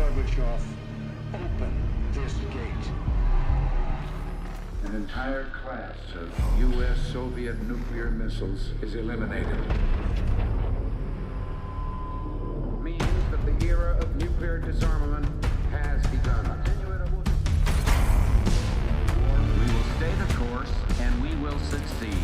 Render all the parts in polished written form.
Gorbachev, open this gate. An entire class of U.S.-Soviet nuclear missiles is eliminated. Means that the era of nuclear disarmament has begun. We will stay the course, and we will succeed.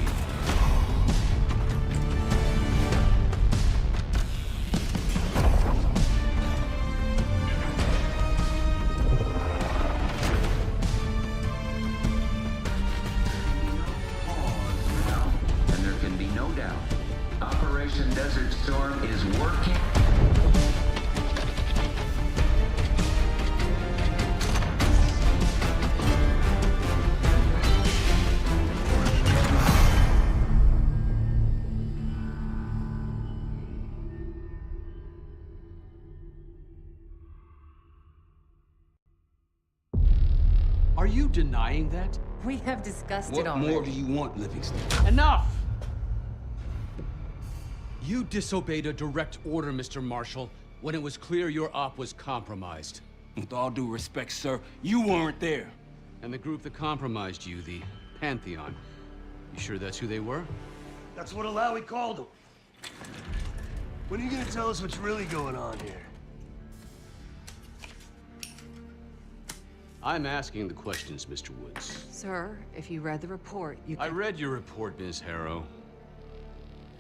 Operation Desert Storm is working. Are you denying that? We have discussed it What already. more do you want, Livingston? Enough! You disobeyed a direct order, Mr. Marshall, when it was clear your op was compromised. With all due respect, sir, you weren't there. And the group that compromised you, the Pantheon, you sure that's who they were? That's what Alawi called them. When are you gonna tell us what's really going on here? I'm asking the questions, Mr. Woods. Sir, if you read the report, you I can... read your report, Ms. Harrow.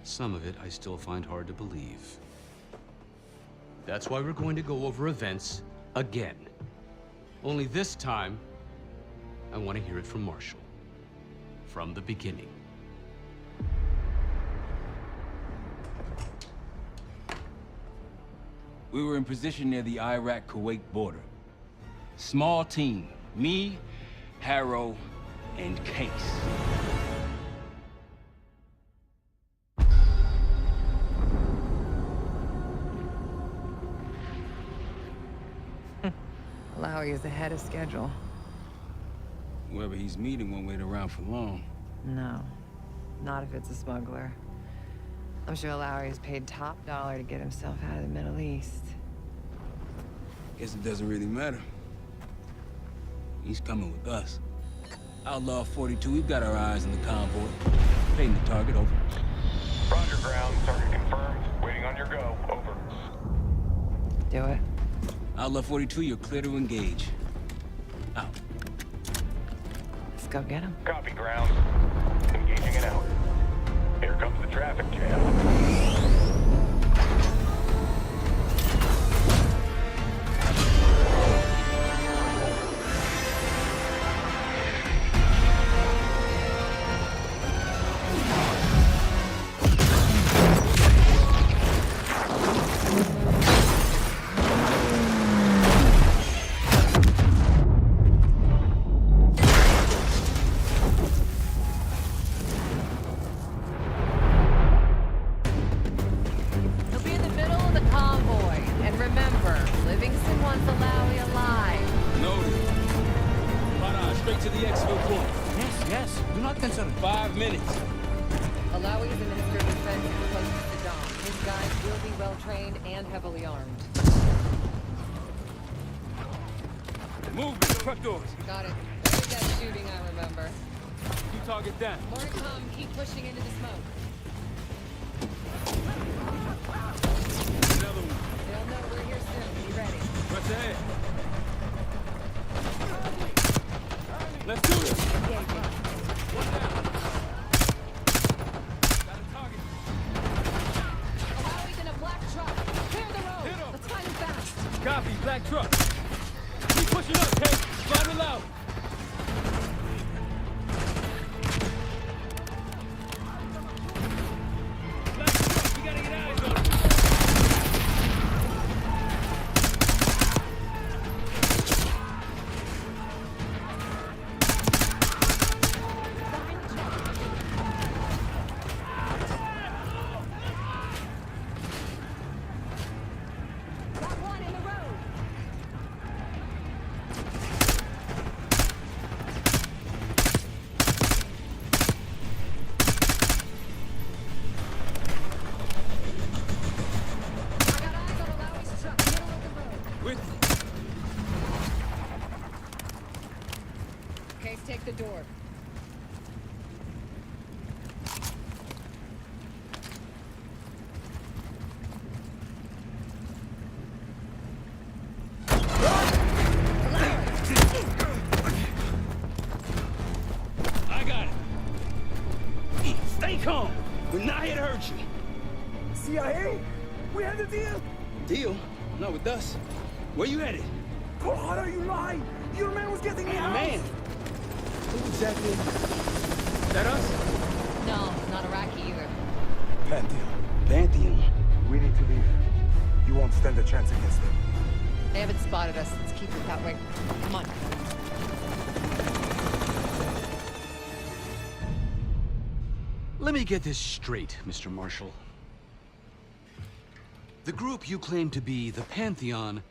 Some of it I still find hard to believe. That's why we're going to go over events again. Only this time, I want to hear it from Marshall. From the beginning. We were in position near the Iraq-Kuwait border. Small team, me, Harrow, and Case. Alawi is ahead of schedule. Whoever he's meeting won't wait around for long. No, not if it's a smuggler. I'm sure Alawi is paid top dollar to get himself out of the Middle East. Guess it doesn't really matter. He's coming with us. Outlaw 42, we've got our eyes on the convoy. Painting the target, over. Roger, ground. Target confirmed. Waiting on your go. Over. Do it. Outlaw 42, you're clear to engage. Out. Let's go get him. Copy, ground. Engaging it out. Here comes the traffic jam. He'll be in the middle of the convoy. And remember, Livingston wants Alawi alive. Noted. Para, straight to the exfil point. Yes. Do not consider. 5 minutes. Alawi is the Minister of Defense close to Saddam. His guys will be well-trained and heavily armed. Movement, truck doors. Got it. Look at that shooting, I remember. Keep target down. More to come. Keep pushing into the smoke. Another one. They'll know we're here soon. Be ready. Press ahead. Let's do this. Engaging. One down. Got a target. Alawi's in a black truck. Clear the road. Hit him. Let's find him fast. Copy, black truck. Keep pushing up, Kate. Slide it out. Black truck, we gotta get eyes on him. Behind the truck. Stay calm. We're not here to hurt you. CIA? We had a deal. Deal? Not with us. Where you headed? Colorado, you lied. Your man was getting me out. Man! Who exactly? Is that us? No, not Iraqi either. Pantheon. Pantheon. We need to leave. You won't stand a chance against them. They haven't spotted us. Let's keep it that way. Come on. Let me get this straight, Mr. Marshall. The group you claim to be the Pantheon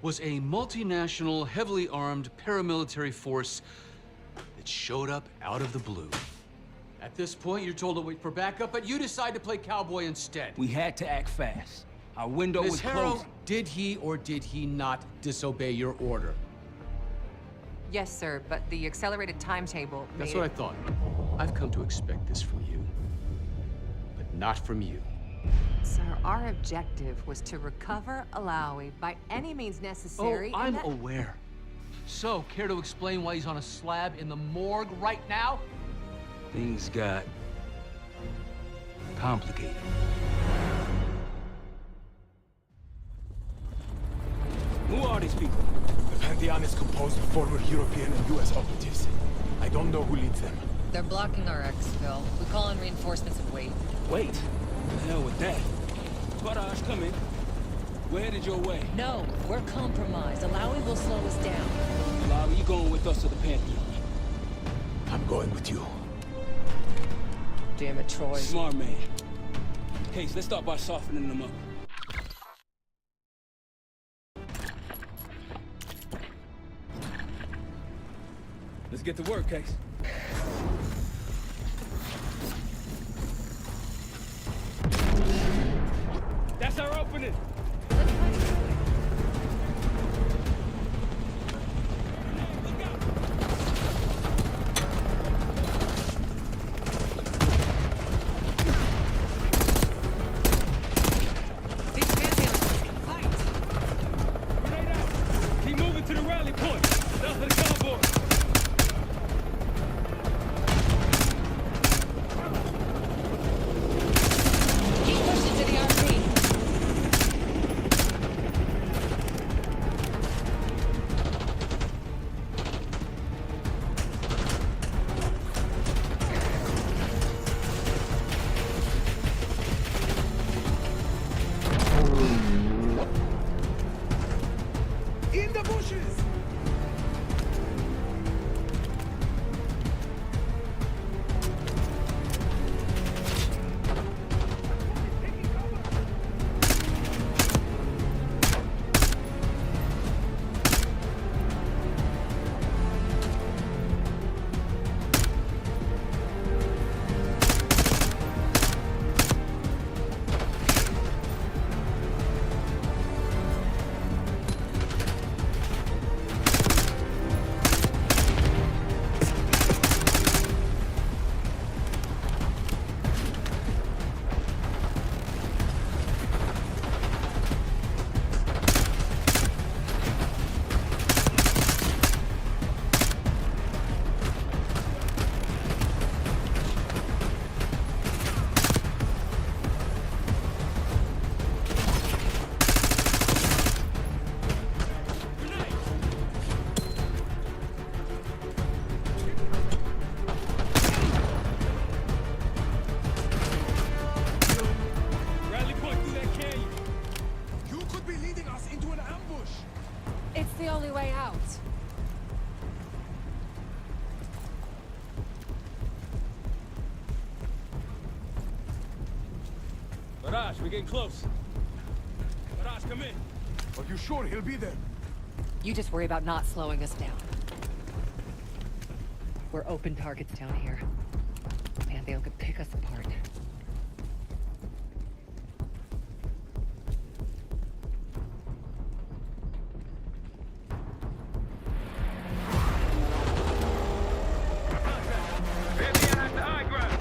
was a multinational, heavily armed paramilitary force that showed up out of the blue. At this point, you're told to wait for backup, but you decide to play cowboy instead. We had to act fast. Our window was Ms. Harrow, closing. did he or did he not disobey your order? Yes, sir, but the accelerated timetable That's made what I thought. I've come to expect this from you, but not from you. Sir, our objective was to recover Alawi by any means necessary. Oh, and I'm that- aware. So, care to explain why he's on a slab in the morgue right now? Things got complicated. Who are these people? The Pantheon is composed of former European and U.S. operatives. I don't know who leads them. They're blocking our exfil. We call in reinforcements and wait. Wait. The hell with that. Barrage, come in. We're headed your way. No, we're compromised. Alawi will slow us down. Lyle, you going with us to the Pantheon? I'm going with you. Damn it, Troy. Smart man. Case, let's start by softening them up. Let's get to work, Case. That's our opening. Grenade out. Keep moving to the rally point. South of the convoy. Keep pushing to the RP. In the bushes! Rally point through that canyon. You could be leading us into an ambush! It's the only way out. Barrage, we're getting close. Barrage, come in. Are you sure he'll be there? You just worry about not slowing us down. We're open targets down here. Pantheon could pick us apart. Pantheon has the high ground.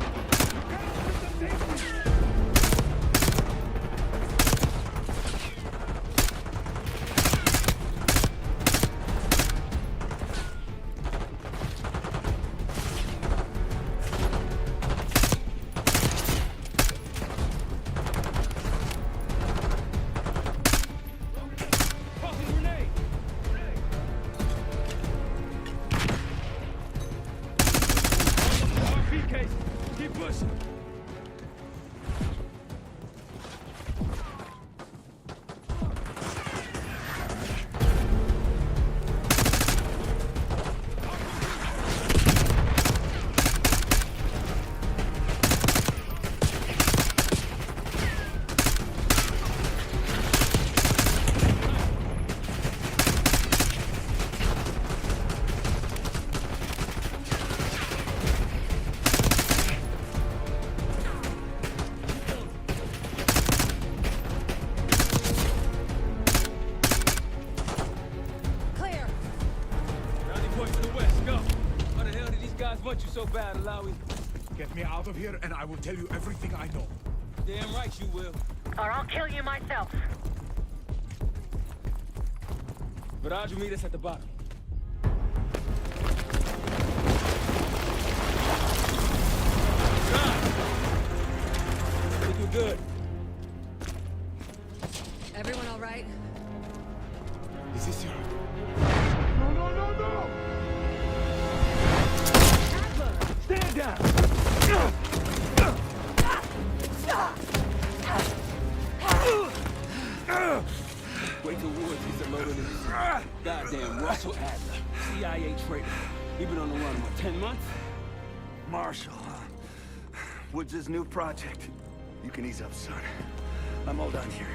push. Clear. Roundy point to the west, go. Why the hell did these guys want you so bad, Alawi? Get me out of here and I will tell you everything I know. Damn right you will. Or I'll kill you myself. Viraj will meet us at the bottom. Think you're good. Everyone all right? Is this your... No, no, no, no! Stand down! Wait till Woods gets a load of this. Goddamn Russell Adler, CIA traitor. He been on the run, what, 10 months? Marshall. Woods' new project. You can ease up, son. I'm all done here.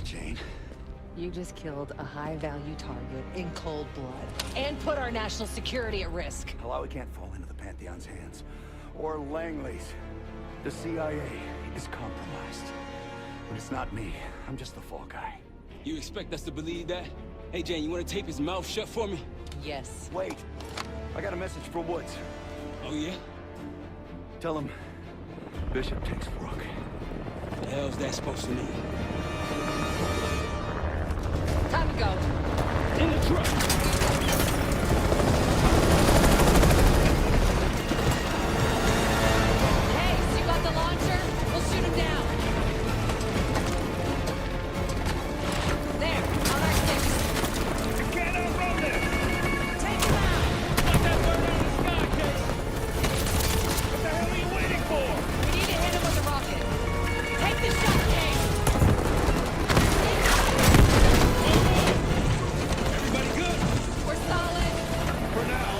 Jane? You just killed a high-value target in cold blood. And put our national security at risk. Alawi can't fall into the Pantheon's hands. Or Langley's. The CIA is compromised. But it's not me. I'm just the fall guy. You expect us to believe that? Hey, Jane, you want to tape his mouth shut for me? Yes. Wait. I got a message for Woods. Oh, yeah? Tell him Bishop takes Rook. The hell's that supposed to mean? Time to go. In the truck! Hey, so you got the launcher? We'll shoot him down. There, on our six. You can't outrun this! Take him out. Got that bird out of the sky, Case! What the hell are you waiting for? We need to hit him with a rocket. Take the shot, Case. Everybody good? We're solid. For now.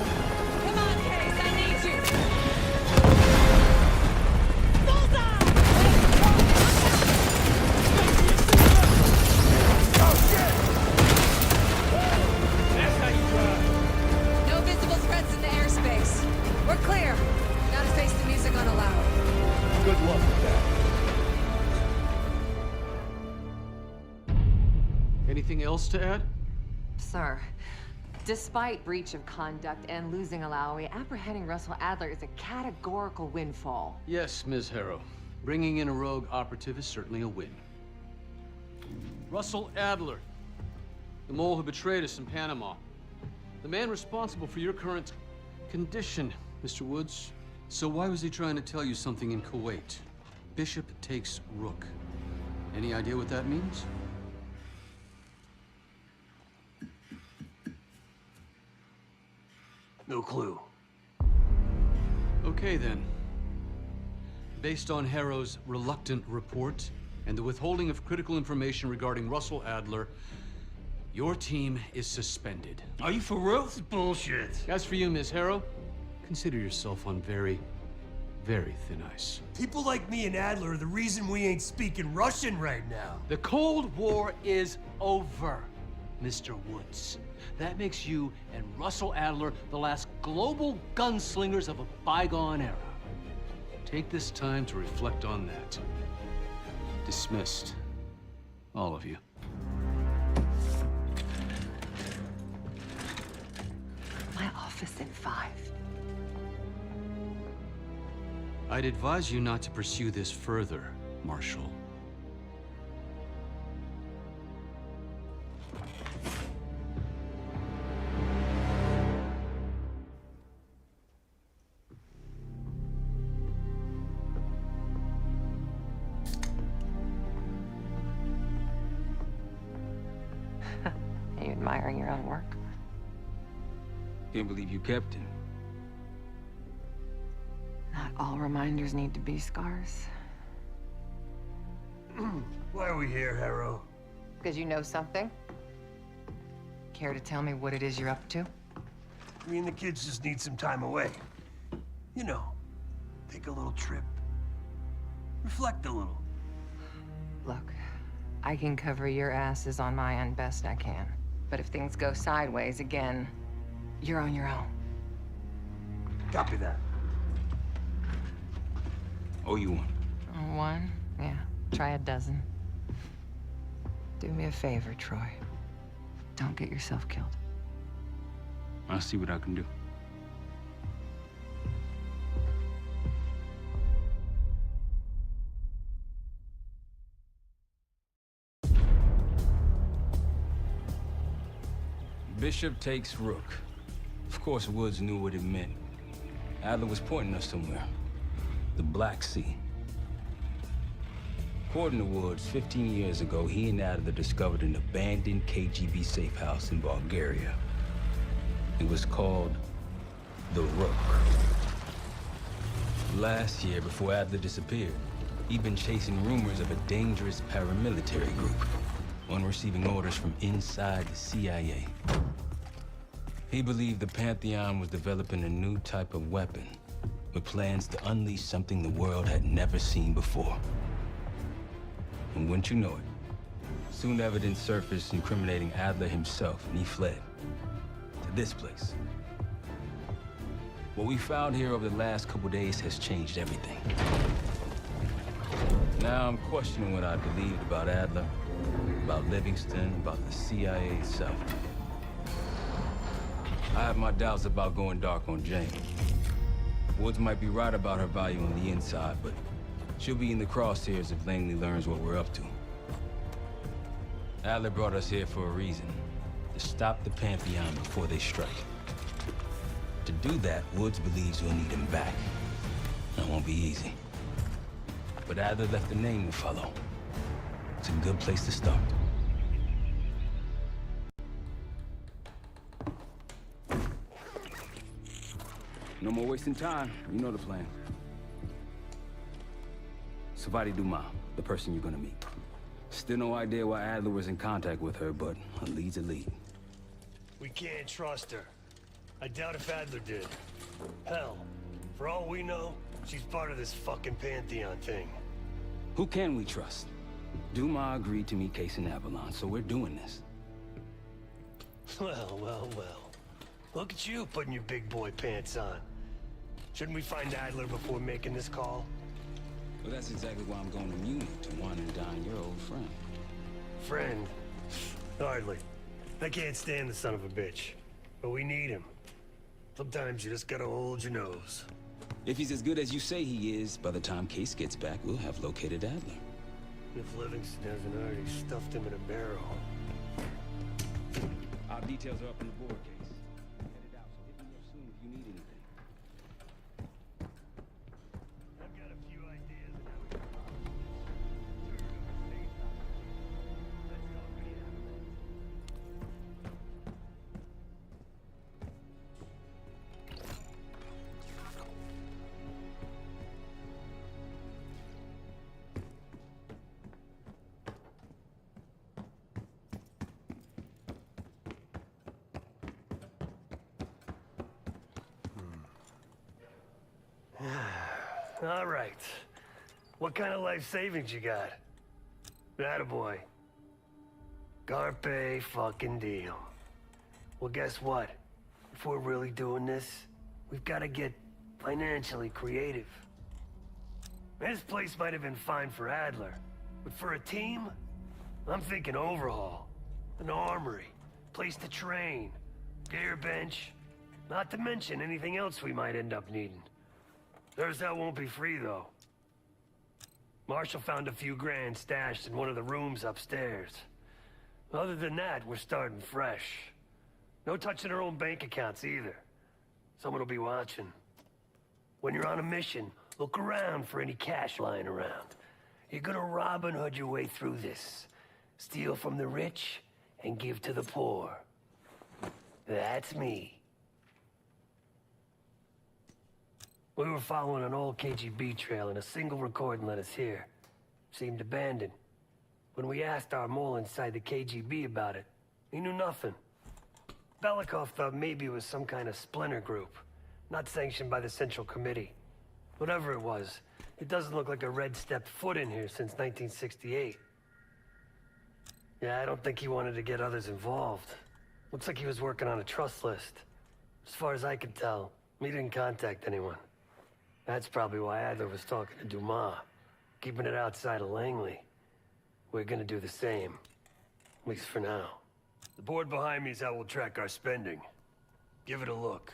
Come on, Case, I need you. Bullseye! That's how you drive. No visible threats in the airspace. We're clear. Gotta face the music on a loud. Good luck with that. Anything else to add? Sir, despite breach of conduct and losing Alawi, apprehending Russell Adler is a categorical windfall. Yes, Ms. Harrow. Bringing in a rogue operative is certainly a win. Russell Adler, the mole who betrayed us in Panama. The man responsible for your current condition, Mr. Woods. So why was he trying to tell you something in Kuwait? Bishop takes Rook. Any idea what that means? No clue. Okay, then. Based on Harrow's reluctant report and the withholding of critical information regarding Russell Adler, your team is suspended. Are you for real? This is bullshit. As for you, Ms. Harrow, consider yourself on very, very thin ice. People like me and Adler are the reason we ain't speaking Russian right now. The Cold War is over, Mr. Woods. That makes you and Russell Adler the last global gunslingers of a bygone era. Take this time to reflect on that. Dismissed. All of you. My office in 5. I'd advise you not to pursue this further, Marshal. Are you admiring your own work? Can't believe you kept him. Not all reminders need to be scars. Why are we here, Harrow? Because you know something? Care to tell me what it is you're up to? Me and the kids just need some time away. You know, take a little trip. Reflect a little. Look, I can cover your asses on my end best I can. But if things go sideways again, you're on your own. Copy that. Oh, you one. One? Yeah. Try a dozen. Do me a favor, Troy. Don't get yourself killed. I'll see what I can do. Bishop takes Rook. Of course, Woods knew what it meant. Adler was pointing us somewhere. The Black Sea. According to Woods, 15 years ago, he and Adler discovered an abandoned KGB safe house in Bulgaria. It was called the Rook. Last year, before Adler disappeared, he'd been chasing rumors of a dangerous paramilitary group, one receiving orders from inside the CIA. He believed the Pantheon was developing a new type of weapon, with plans to unleash something the world had never seen before. And wouldn't you know it, soon evidence surfaced incriminating Adler himself, and he fled to this place. What we found here over the last couple days has changed everything. Now I'm questioning what I believed about Adler, about Livingston, about the CIA itself. I have my doubts about going dark on Jane. Woods might be right about her value on the inside, but she'll be in the crosshairs if Langley learns what we're up to. Adler brought us here for a reason, to stop the Pantheon before they strike. To do that, Woods believes we'll need him back. It won't be easy. But Adler left a name to follow. It's a good place to start. No more wasting time. You know the plan. Savati Dumas, the person you're gonna meet. Still no idea why Adler was in contact with her, but a lead's a lead. We can't trust her. I doubt if Adler did. Hell, for all we know, she's part of this fucking Pantheon thing. Who can we trust? Dumas agreed to meet Case in Avalon, so we're doing this. Well, well, well. Look at you putting your big boy pants on. Shouldn't we find Adler before making this call? Well, that's exactly why I'm going to Munich to wine and dine your old friend. Friend? Hardly. I can't stand the son of a bitch. But we need him. Sometimes you just gotta hold your nose. If he's as good as you say he is, by the time Case gets back, we'll have located Adler. If Livingston hasn't already stuffed him in a barrel. Our details are up on the board, Case. Headed out, so hit me up soon if you need anything. I've got a few ideas on how we can turn it over safe house. Let's talk when you have a minute. All right. What kind of life savings you got? Attaboy. Carpe fucking deal. Well, guess what? If we're really doing this, we've got to get financially creative. This place might have been fine for Adler, but for a team, I'm thinking overhaul. An armory, place to train, gear bench, not to mention anything else we might end up needing. There's that won't be free, though. Marshall found a few grand stashed in one of the rooms upstairs. Other than that, we're starting fresh. No touching our own bank accounts either. Someone will be watching. When you're on a mission, look around for any cash lying around. You're gonna Robin Hood your way through this. Steal from the rich and give to the poor. That's me. We were following an old KGB trail and a single recording led us here. Seemed abandoned. When we asked our mole inside the KGB about it, he knew nothing. Belikov thought maybe it was some kind of splinter group, not sanctioned by the Central Committee. Whatever it was, it doesn't look like a Red stepped foot in here since 1968. Yeah, I don't think he wanted to get others involved. Looks like he was working on a trust list. As far as I can tell, he didn't contact anyone. That's probably why Adler was talking to Dumas, keeping it outside of Langley. We're gonna do the same, at least for now. The board behind me is how we'll track our spending. Give it a look.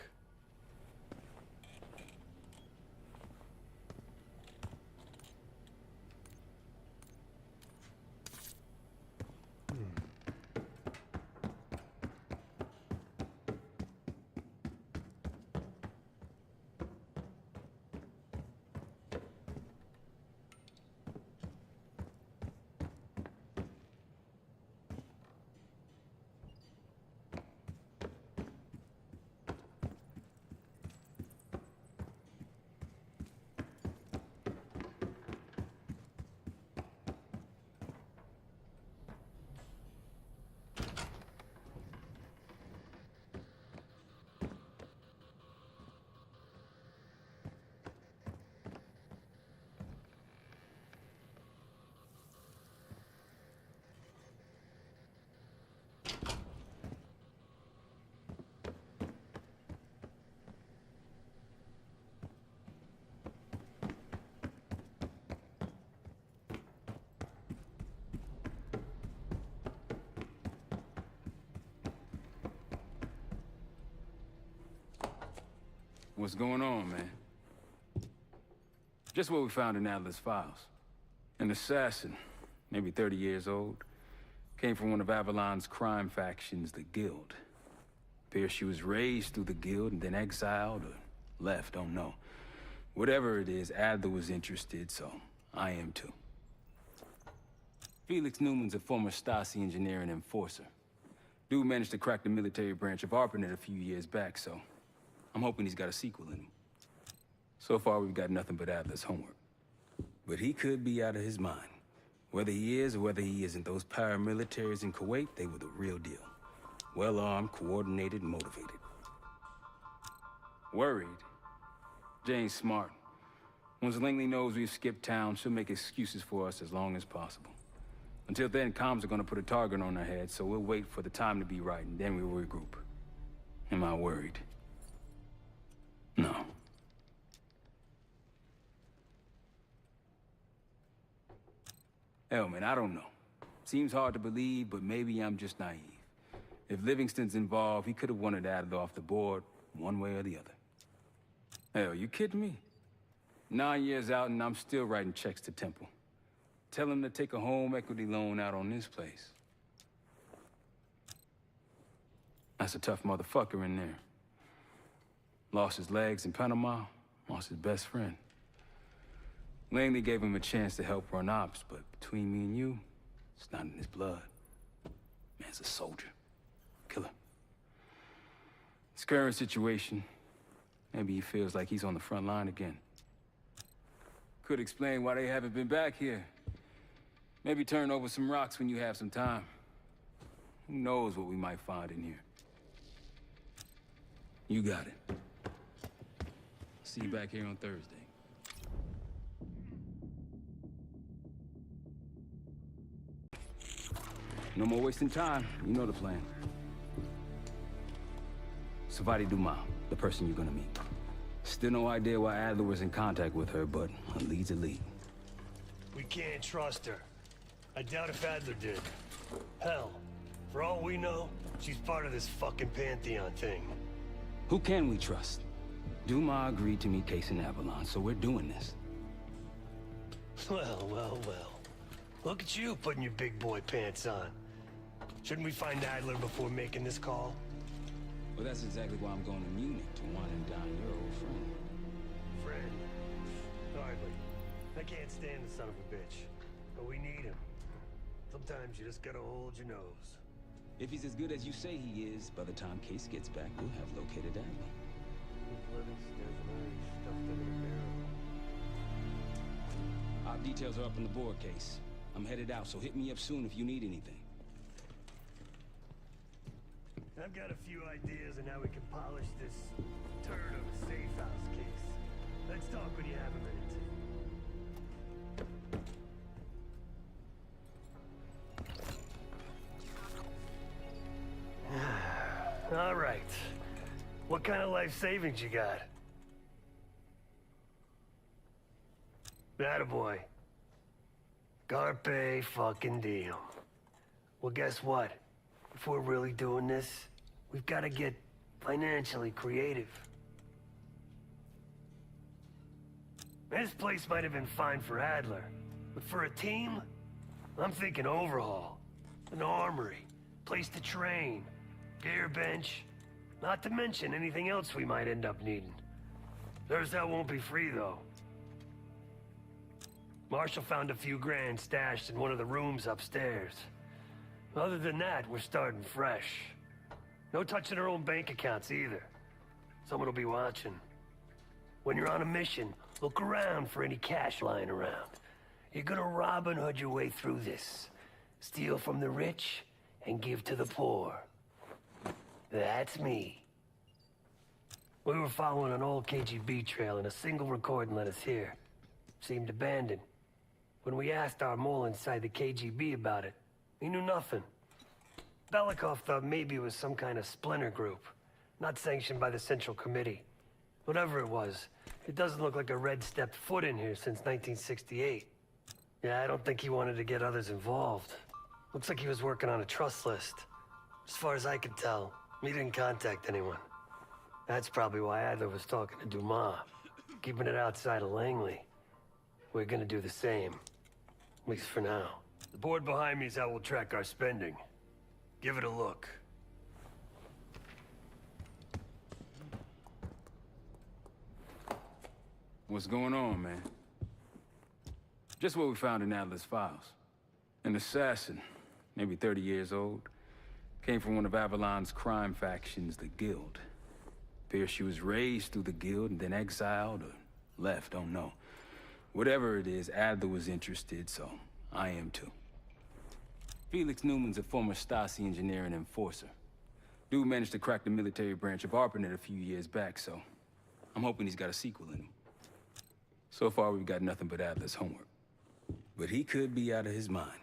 What's going on, man? Just what we found in Adler's files. An assassin, maybe 30 years old, came from one of Avalon's crime factions, the Guild. Appears she was raised through the Guild and then exiled or left, don't know. Whatever it is, Adler was interested, so I am too. Felix Newman's a former Stasi engineer and enforcer. Dude managed to crack the military branch of ARPANET a few years back, so I'm hoping he's got a sequel in him. So far, we've got nothing but Adler's homework. But he could be out of his mind. Whether he is or whether he isn't, those paramilitaries in Kuwait, they were the real deal. Well-armed, coordinated, and motivated. Worried? Jane's smart. Once Langley knows we've skipped town, she'll make excuses for us as long as possible. Until then, comms are gonna put a target on our heads, so we'll wait for the time to be right, and then we'll regroup. Am I worried? No. Hell, man, I don't know. Seems hard to believe, but maybe I'm just naive. If Livingston's involved, he could have wanted Adler off the board, one way or the other. Hell, you kidding me? 9 years out and I'm still writing checks to Temple. Tell him to take a home equity loan out on this place. That's a tough motherfucker in there. Lost his legs in Panama, lost his best friend. Langley gave him a chance to help run ops, but between me and you, it's not in his blood. Man's a soldier. Killer. His current situation, maybe he feels like he's on the front line again. Could explain why they haven't been back here. Maybe turn over some rocks when you have some time. Who knows what we might find in here. You got it. See you back here on Thursday. No more wasting time. You know the plan. Savati Dumas, the person you're gonna meet. Still no idea why Adler was in contact with her, but a lead's a lead. We can't trust her. I doubt if Adler did. Hell, for all we know, she's part of this fucking Pantheon thing. Who can we trust? Dumas agreed to meet Case in Avalon, so we're doing this. Well, well, well. Look at you putting your big boy pants on. Shouldn't we find Adler before making this call? Well, that's exactly why I'm going to Munich, to wine and dine your old friend. Friend? Hardly. I can't stand the son of a bitch. But we need him. Sometimes you just gotta hold your nose. If he's as good as you say he is, by the time Case gets back, we'll have located Adler. Livingston's already stuffed under the Top details are up on the board case. I'm headed out, so hit me up soon if you need anything. I've got a few ideas on how we can polish this turd of a safe house case. Let's talk when you have a minute. All right. What kind of life savings you got? Attaboy. Carpe fucking deal. Well, guess what? If we're really doing this, we've got to get financially creative. This place might have been fine for Adler, but for a team, I'm thinking overhaul. An armory, place to train, gear bench, not to mention anything else we might end up needing. There's that won't be free, though. Marshall found a few grand stashed in one of the rooms upstairs. Other than that, we're starting fresh. No touching our own bank accounts either. Someone will be watching. When you're on a mission, look around for any cash lying around. You're gonna Robin Hood your way through this. Steal from the rich and give to the poor. That's me. We were following an old KGB trail and a single recording led us here. Seemed abandoned. When we asked our mole inside the KGB about it, he knew nothing. Belikov thought maybe it was some kind of splinter group, not sanctioned by the Central Committee. Whatever it was, it doesn't look like a Red stepped foot in here since 1968. Yeah, I don't think he wanted to get others involved. Looks like he was working on a trust list. As far as I could tell, he didn't contact anyone. That's probably why Adler was talking to Dumas, keeping it outside of Langley. We're gonna do the same. At least for now. The board behind me is how we'll track our spending. Give it a look. What's going on, man? Just what we found in Adler's files. An assassin, maybe 30 years old, came from one of Avalon's crime factions, the Guild. Appears she was raised through the Guild and then exiled or left, don't know. Whatever it is, Adler was interested, so I am too. Felix Newman's a former Stasi engineer and enforcer. Dude managed to crack the military branch of ARPANET a few years back, so I'm hoping he's got a sequel in him. So far, we've got nothing but Adler's homework. But he could be out of his mind.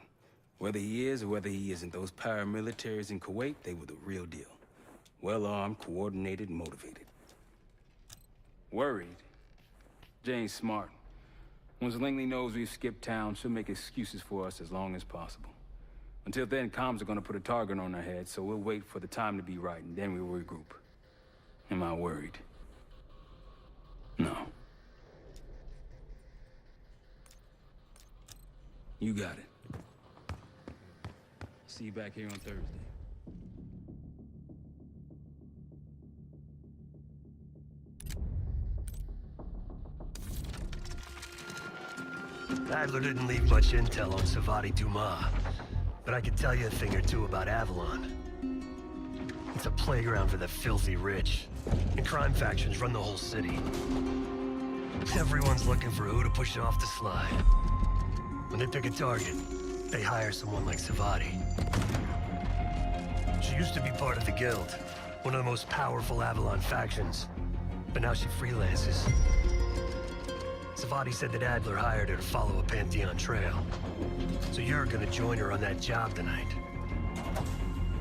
Whether he is or whether he isn't, those paramilitaries in Kuwait, they were the real deal. Well-armed, coordinated, and motivated. Worried? Jane's smart. Once Langley knows we've skipped town, she'll make excuses for us as long as possible. Until then, comms are gonna put a target on our heads, so we'll wait for the time to be right, and then we'll regroup. Am I worried? No. You got it. See you back here on Thursday. Adler didn't leave much intel on Savati Dumas, but I could tell you a thing or two about Avalon. It's a playground for the filthy rich, and crime factions run the whole city. Everyone's looking for who to push off the slide. When they pick a target, they hire someone like Savati. She used to be part of the Guild, one of the most powerful Avalon factions, but now she freelances. Savati said that Adler hired her to follow a Pantheon trail. So you're gonna join her on that job tonight.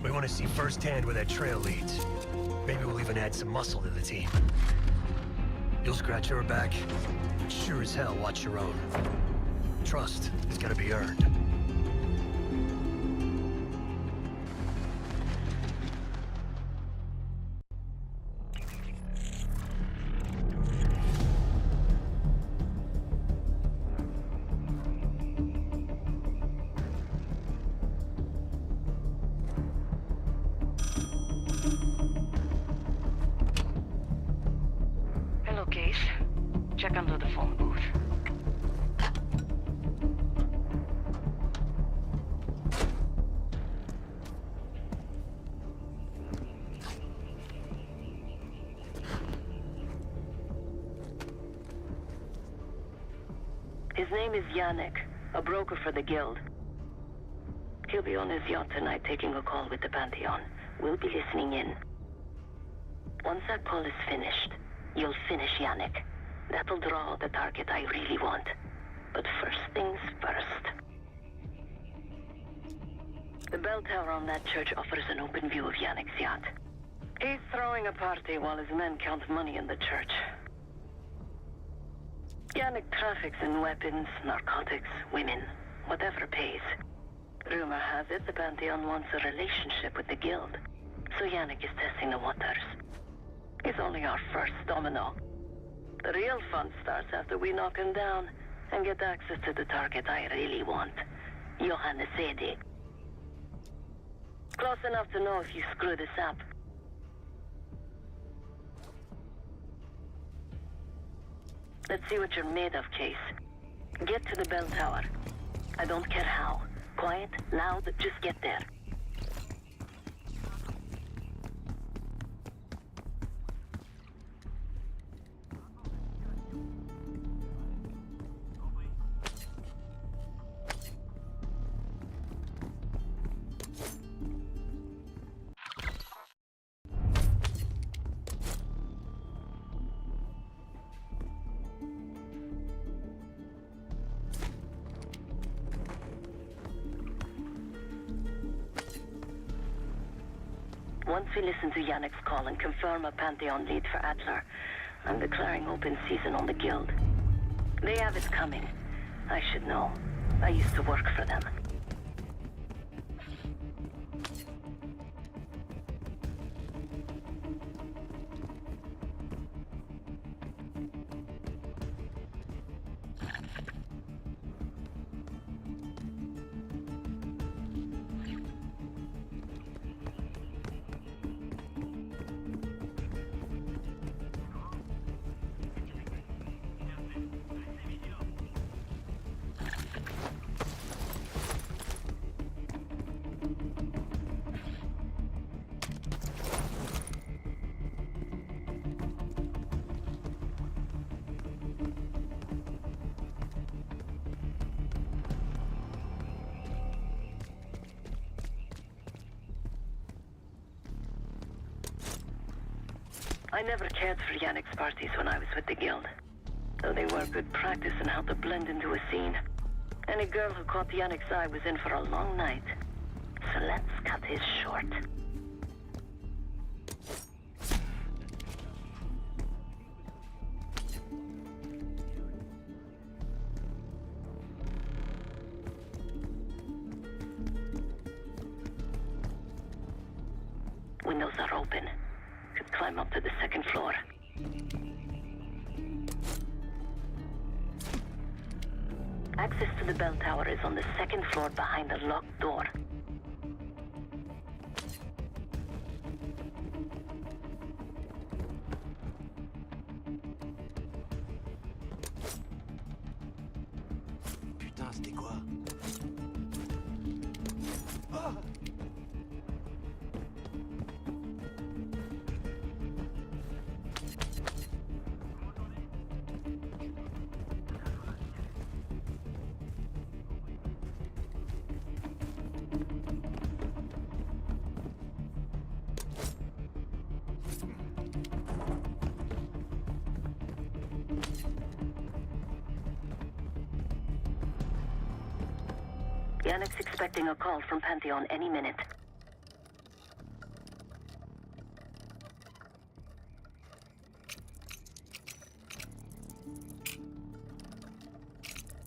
We want to see firsthand where that trail leads. Maybe we'll even add some muscle to the team. You'll scratch her back, but sure as hell watch your own. Trust is gotta be earned. Hello, Case. Check under the phone booth. His name is Yannick, a broker for the Guild. He'll be on his yacht tonight taking a call with the Pantheon. We'll be listening in. Once that call is finished, you'll finish Yannick. That'll draw the target I really want. But first things first. The bell tower on that church offers an open view of Yannick's yacht. He's throwing a party while his men count money in the church. Yannick traffics in weapons, narcotics, women, whatever pays. Rumor has it the Pantheon wants a relationship with the Guild, so Yannick is testing the waters. He's only our first domino. The real fun starts after we knock him down and get access to the target I really want, Johannes Edi. Close enough to know if you screw this up. Let's see what you're made of, Case. Get to the bell tower. I don't care how. Quiet, loud, just get there. Once we listen to Yannick's call and confirm a Pantheon lead for Adler, I'm declaring open season on the Guild. They have it coming. I should know. I used to work for them. I never cared for Yannick's parties when I was with the Guild, though they were good practice in how to blend into a scene. Any girl who caught Yannick's eye was in for a long night, so let's cut his short. Windows are open. Could climb up to the second floor. Access to the bell tower is on the second floor behind a locked door. Putain, c'était quoi? Ah! Yannick's expecting a call from Pantheon any minute.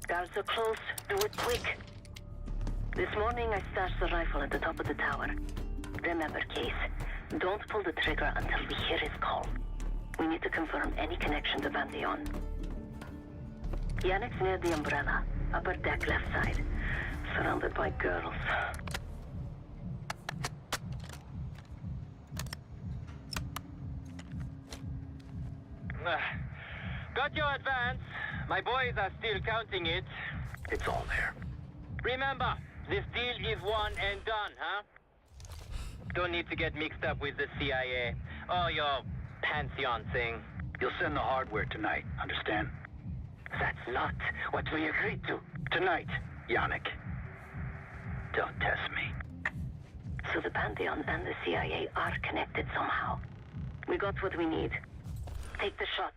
Guards are close. Do it quick. This morning I stashed the rifle at the top of the tower. Remember, Case, don't pull the trigger until we hear his call. We need to confirm any connection to Pantheon. Yannick's near the umbrella, upper deck left side. Surrounded by girls. Got your advance. My boys are still counting it. It's all there. Remember, this deal is one and done, huh? Don't need to get mixed up with the CIA or your Pantheon thing. You'll send the hardware tonight, understand? That's not what we agreed to. Tonight, Yannick. Don't test me. So the Pantheon and the CIA are connected somehow. We got what we need. Take the shot.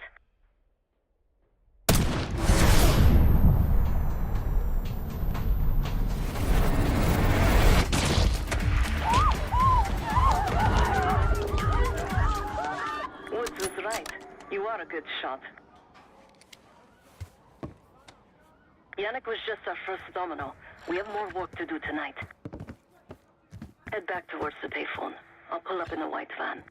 Woods was right. You are a good shot. Yannick was just our first domino. We have more work to do tonight. Head back towards the payphone. I'll pull up in a white van.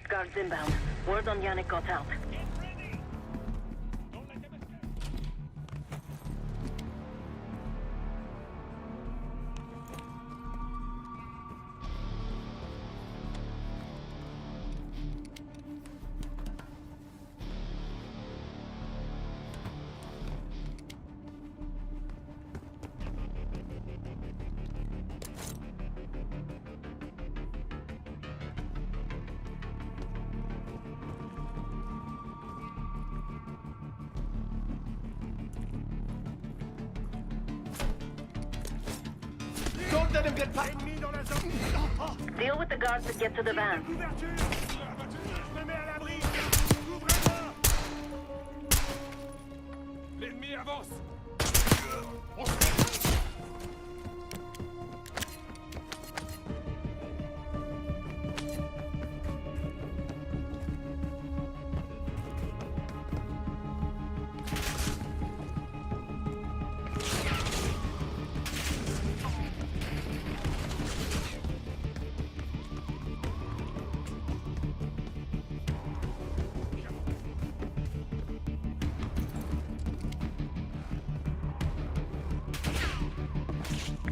Guards inbound. Word on Yannick got out. Don't let him get past me dans la zone. Deal with the guards that get to the van. Je me mets à l'abri. Ouvrez-moi. L'ennemi avance.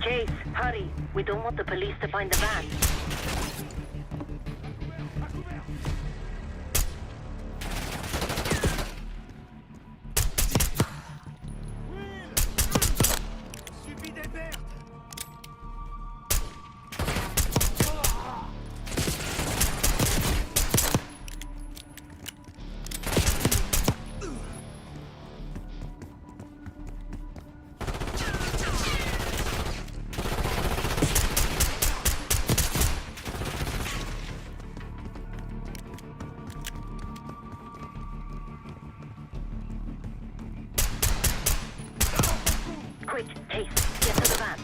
Chase, hurry. We don't want the police to find the van. Suffit des pertes. Quick, Chase, get to the van.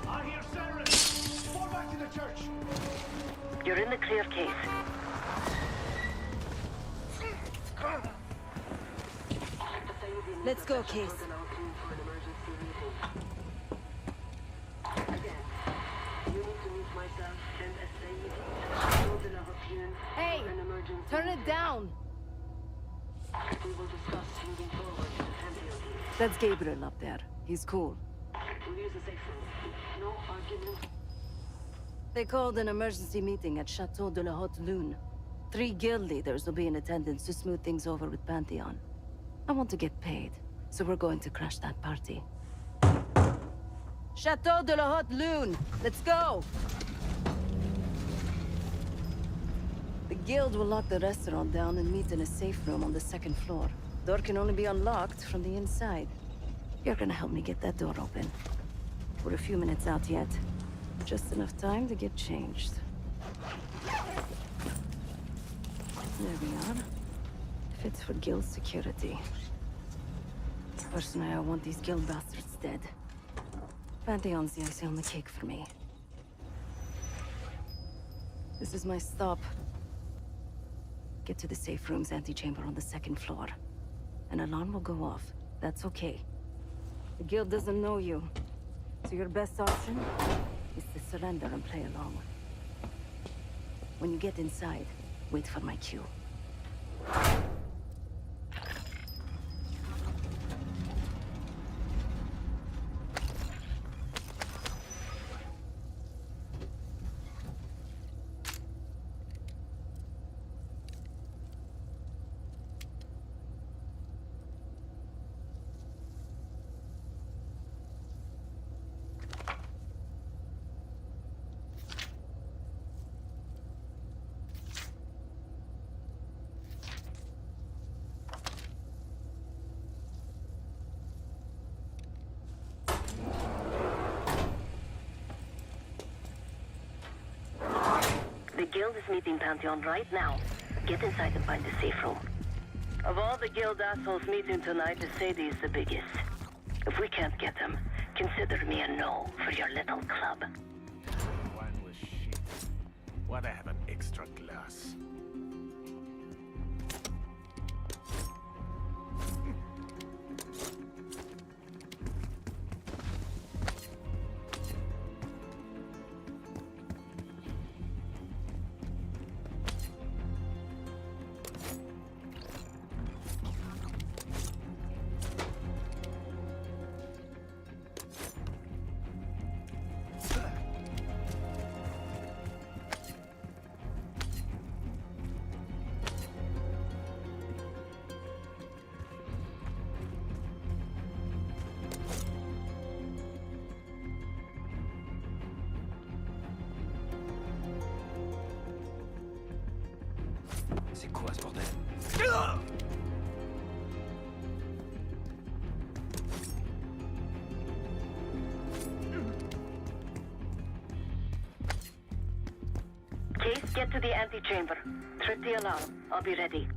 I hear sirens. Fall back to the church. You're in the clear, Case. Let's go, Case. Hey, turn it down. We will discuss moving forward to Pantheon. That's Gabriel up there. He's cool. We'll use the safe room. No argument. They called an emergency meeting at Chateau de la Haute Lune. 3 guild leaders will be in attendance to smooth things over with Pantheon. I want to get paid, so we're going to crash that party. Chateau de la Haute Lune! Let's go! The guild will lock the restaurant down and meet in a safe room on the 2nd floor. Door can only be unlocked from the inside. You're gonna help me get that door open. We're a few minutes out yet. Just enough time to get changed. There we are. Fits for guild security. Personally, I want these guild bastards dead. Pantheon's the icing on the cake for me. This is my stop. Get to the safe room's antechamber on the 2nd floor. An alarm will go off. That's okay. The guild doesn't know you, so your best option is to surrender and play along. When you get inside, wait for my cue. The guild is meeting Pantheon right now. Get inside and find the safe room. Of all the guild assholes meeting tonight, the Sadie is the biggest. If we can't get them, consider me a no for your little club. Wine was shit. Why'd I have an extra glass? C'est quoi ce bordel? Case, get to the antechamber. Trip the alarm. I'll be ready.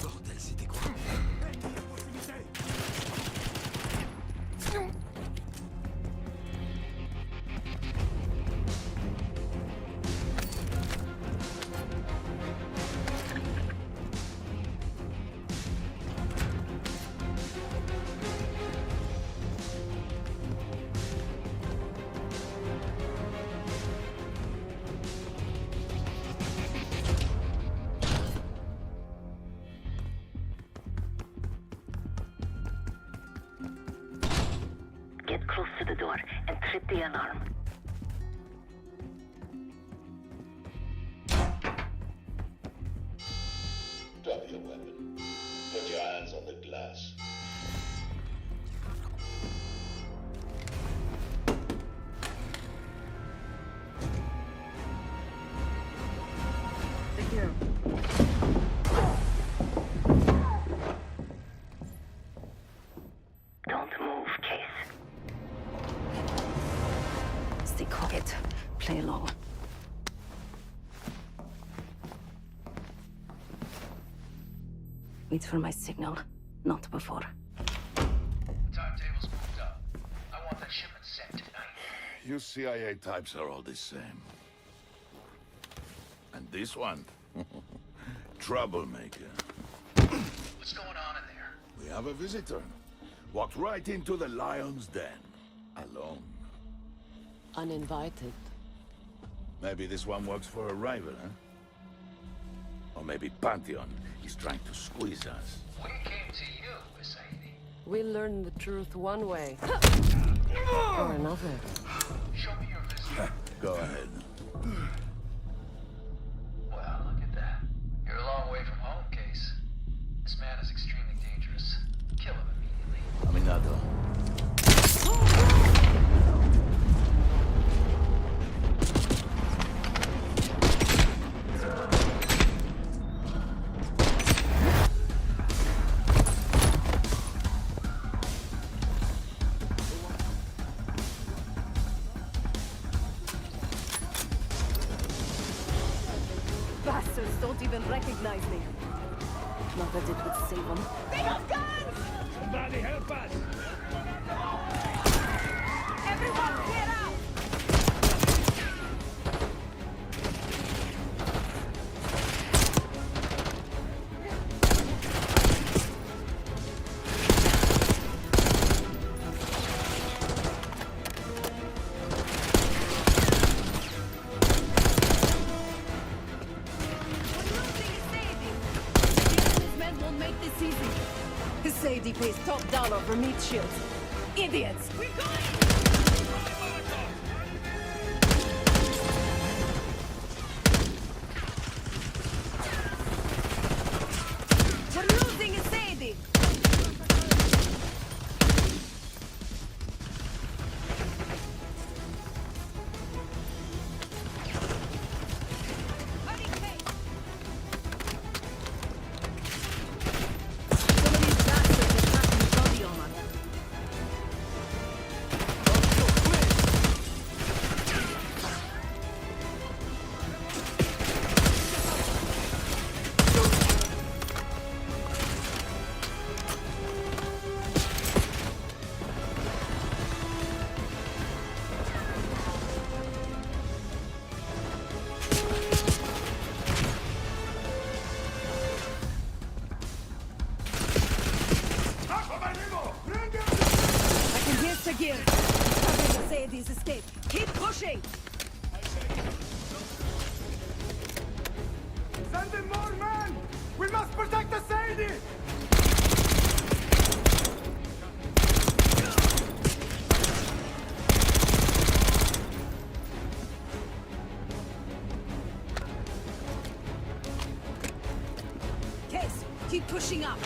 Bordel, c'était quoi? Get close to the door and trip the alarm. Drop your weapon. Put your hands on the glass. Secure. Don't move, Case. Stay quiet. Play along. Wait for my signal, not before. Timetable's moved up. I want that shipment sent tonight. You CIA types are all the same. And this one? Troublemaker. What's going on in there? We have a visitor. Walked right into the lion's den. Alone. Uninvited. Maybe this one works for a rival, huh? Or maybe Pantheon is trying to squeeze us. We came to you, Sadie. We learn the truth one way. Or another. Show me your visitor. Go ahead. Well, look at that. You're a long way from home, Case. This man is extremely dangerous. Kill him immediately. Caminado. Bastards don't even recognize me. Not that it would save them. They have guns! Somebody help us! Everyone, get out! Sadie pays top dollar for meat shields. Idiots! We're going! We're losing Sadie! Sagir! Covering the Sayedi's escape. Keep pushing! Send in more men! We must protect the Sayedi! Case, keep pushing up!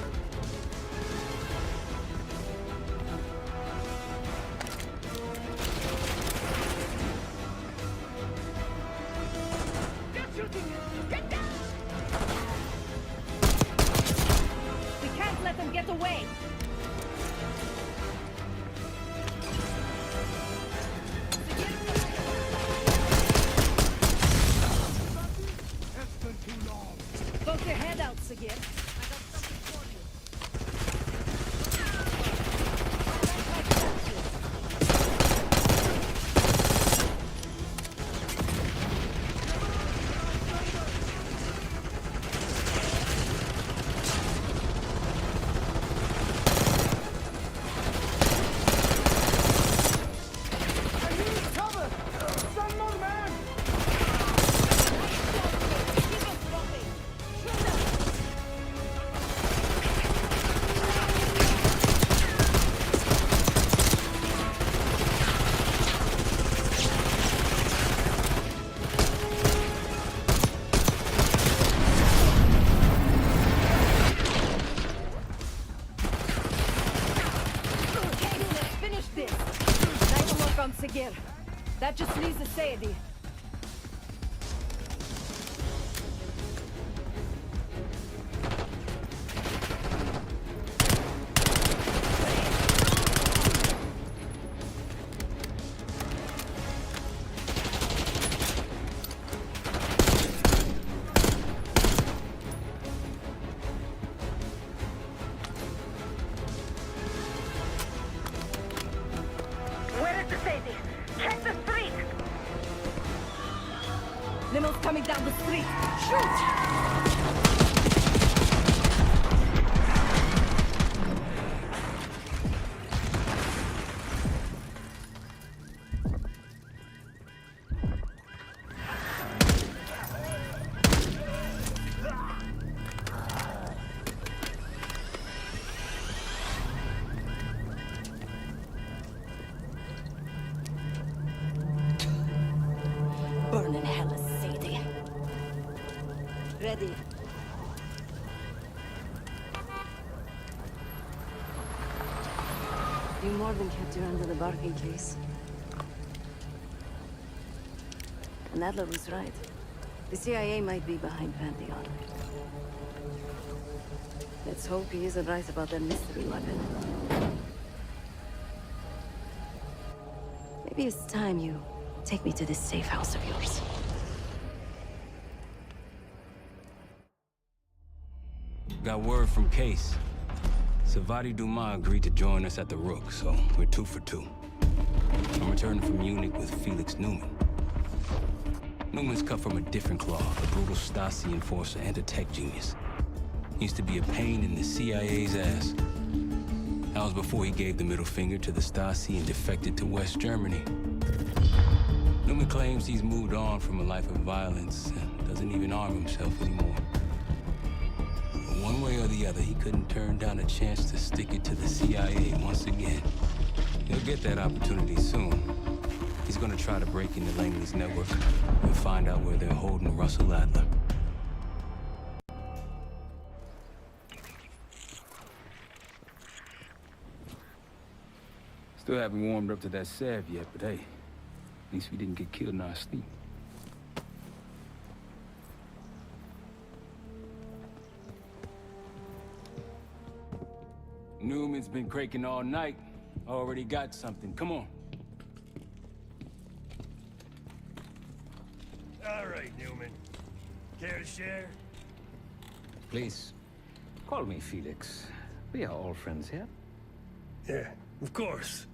Let them get away! Poke your head out, Sagir. I got something for you. Sagir. That just leaves the Sayedi. Limo's coming down the street. Shoot! Burn in hell, Sadie. Ready. You more than kept her under the bargain case. And Adler was right. The CIA might be behind Pantheon. Let's hope he isn't right about that mystery weapon. Maybe it's time you take me to this safe house of yours. Got word from Case. Savati Dumas agreed to join us at the Rook, so we're 2 for 2. I'm returning from Munich with Felix Newman. Newman's cut from a different cloth, a brutal Stasi enforcer and a tech genius. He used to be a pain in the CIA's ass. That was before he gave the middle finger to the Stasi and defected to West Germany. Newman claims he's moved on from a life of violence and doesn't even arm himself anymore. But one way or the other, he couldn't turn down a chance to stick it to the CIA once again. He'll get that opportunity soon. He's gonna try to break into Langley's network and find out where they're holding Russell Adler. Still haven't warmed up to that salve yet, but hey, at least we didn't get killed in our sleep. Newman's been cranking all night. Already got something. Come on. All right, Newman. Care to share? Please, call me Felix. We are all friends here. Yeah, of course.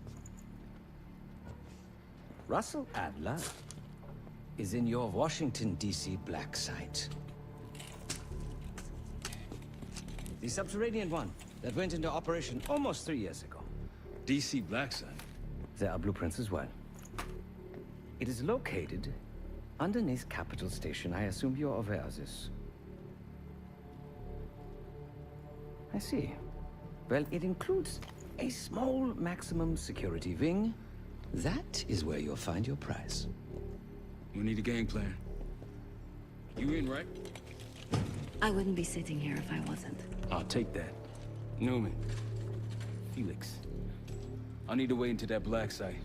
Russell Adler is in your Washington, D.C. black site. The subterranean one that went into operation almost 3 years ago. DC black site? There are blueprints as well. It is located underneath Capital Station. I assume you're aware of this. I see. Well, it includes a small maximum security wing. That is where you'll find your prize. We need a game plan. You in, right? I wouldn't be sitting here if I wasn't. I'll take that. Newman. Felix. I need to wait into that black site.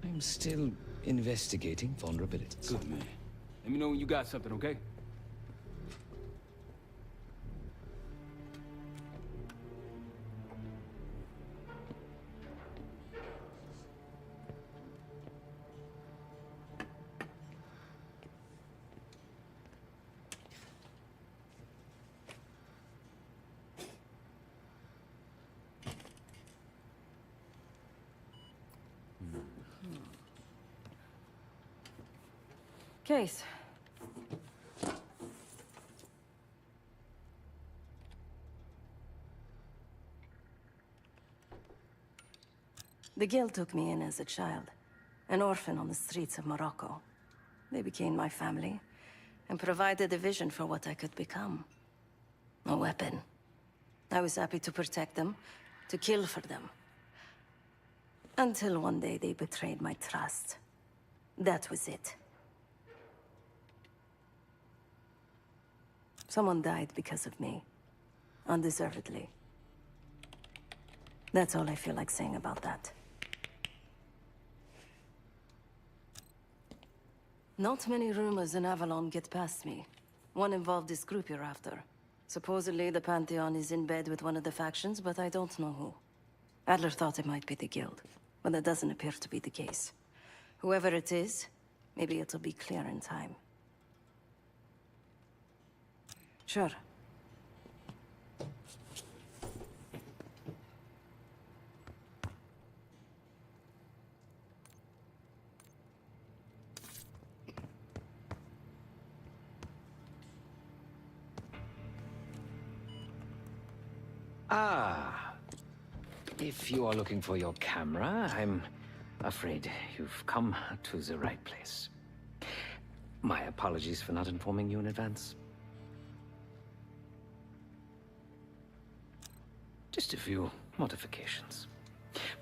I'm still investigating vulnerabilities. Good, man. Let me know when you got something, okay? Case. The Guild took me in as a child, an orphan on the streets of Morocco. They became my family, and provided a vision for what I could become. A weapon. I was happy to protect them, to kill for them. Until one day they betrayed my trust. That was it. Someone died because of me. Undeservedly. That's all I feel like saying about that. Not many rumors in Avalon get past me. One involved this group you're after. Supposedly the Pantheon is in bed with one of the factions, but I don't know who. Adler thought it might be the Guild, but that doesn't appear to be the case. Whoever it is, maybe it'll be clear in time. Sure. Ah. If you are looking for your camera, I'm afraid you've come to the right place. My apologies for not informing you in advance. Just a few modifications.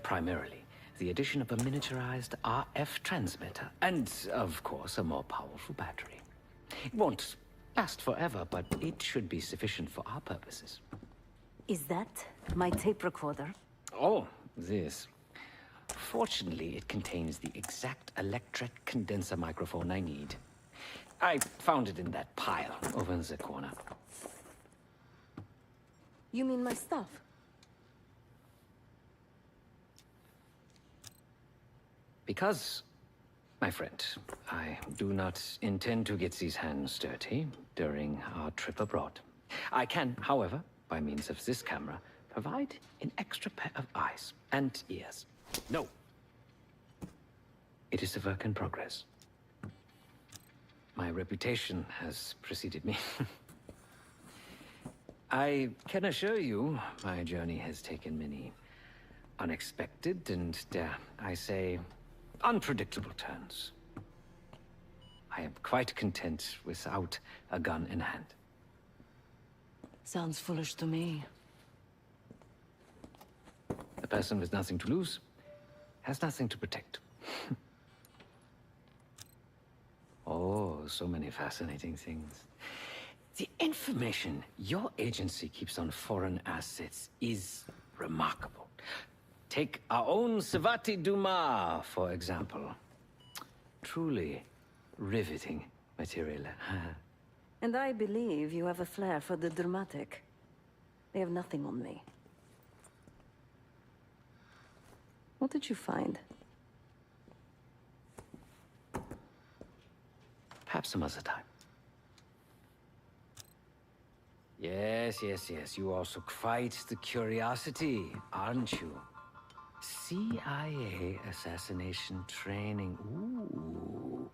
Primarily, the addition of a miniaturized RF transmitter, and, of course, a more powerful battery. It won't last forever, but it should be sufficient for our purposes. Is that my tape recorder? Oh, this. Fortunately, it contains the exact electret condenser microphone I need. I found it in that pile over in the corner. You mean my stuff? Because, my friend, I do not intend to get these hands dirty during our trip abroad. I can, however, by means of this camera, provide an extra pair of eyes and ears. No. It is a work in progress. My reputation has preceded me. I can assure you, my journey has taken many unexpected and, dare I say, unpredictable turns. I am quite content without a gun in hand. Sounds foolish to me. A person with nothing to lose has nothing to protect. Oh, so many fascinating things. The information your agency keeps on foreign assets is remarkable. Take our own Savati Dumas, for example. Truly riveting material. And I believe you have a flair for the dramatic. They have nothing on me. What did you find? Perhaps some other time. Yes. You also quite the curiosity, aren't you? CIA assassination training. Ooh.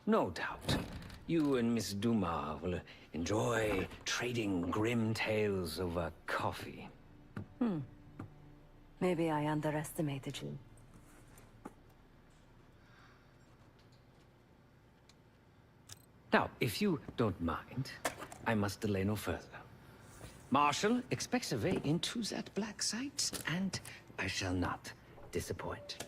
No doubt. You and Miss Dumas will enjoy trading grim tales over coffee. Maybe I underestimated you. Now, if you don't mind, I must delay no further. Marshal expects a way into that black site, and I shall not disappoint.